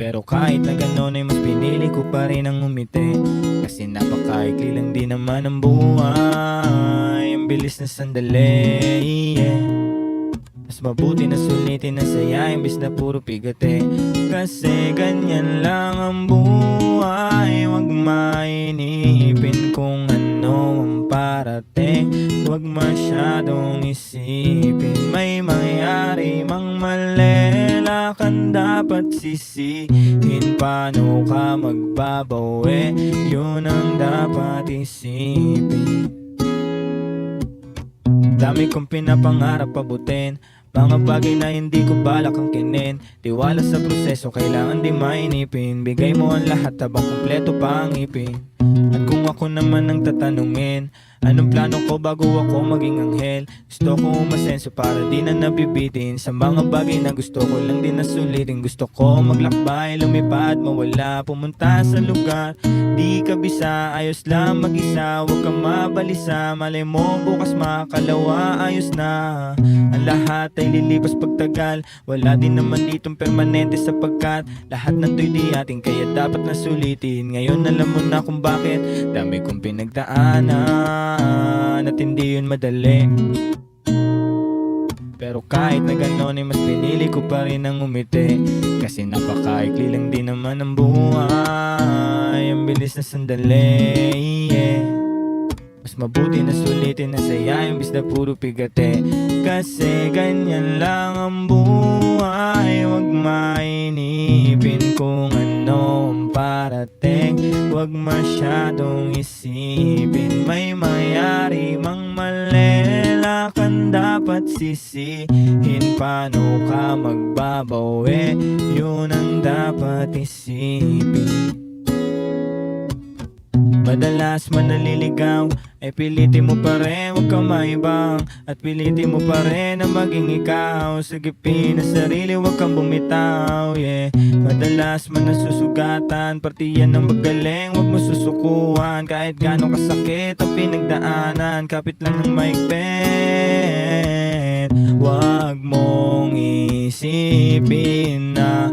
Pero kahit na gano'n ay mas pinili ko pa rin ang umiti. Kasi napakaikli lang din naman ang buhay. Ang bilis na sandali, yeah. Mas mabuti na sulitin na saya imbis na puro pigate. Kasi ganyan lang ang buhay. Huwag mainipin kung ano ang parating. Huwag masyadong isipin may mangyari mang mali. Lakan dapat sisihin paano ka magbabawi. Yun ang dapat isipin. Dami kong pinapangarap abutin, mga bagay na hindi ko balak ang kinin. Tiwala sa proseso, kailangan di mainipin. Bigay mo ang lahat habang kumpleto pa ang ipin. At kung ako naman ang tatanungin, anong plano ko bago ako maging anghel? Gusto ko umasenso para di na nabibitin. Sa mga bagay na gusto ko lang din nasulitin. Gusto ko maglakbay, lumipad, mawala, pumunta sa lugar di kabisa, ayos lang mag-isa. Huwag kang mabalisa, malay mo bukas makalawa, ayos na. Ang lahat ay lilipas pagtagal. Wala din naman ditong permanente sapagkat lahat ng to'y di atin, kaya dapat nasulitin. Ngayon alam mo na kung bakit dami kong pinagdaanan at hindi yun madali. Pero kahit na gano'n ay mas pinili ko pa rin ang umiti. Kasi napakaikli lang din naman ang buhay. Ang bilis na sandali, yeah. Mas mabuti na sulitin na saya imbis na puro pigate. Kasi ganyan lang ang buhay. Huwag mainipin kung ano ang parating. Huwag masyadong isipin may mangyari mang mali. Lakan dapat sisihin paano ka magbabawi. Yun ang dapat isipin. Madalas man naliligaw ay pilitin mo pa rin, huwag kang maibang. At pilitin mo pa rin na maging ikaw. Sagipin na sarili, huwag kang bumitaw, yeah. Madalas man nasusugatan, partiyan ng magaling, huwag mo susukuhan. Kahit gano'ng kasakit ang pinagdaanan, kapit lang ng maigpit. Huwag mong isipin na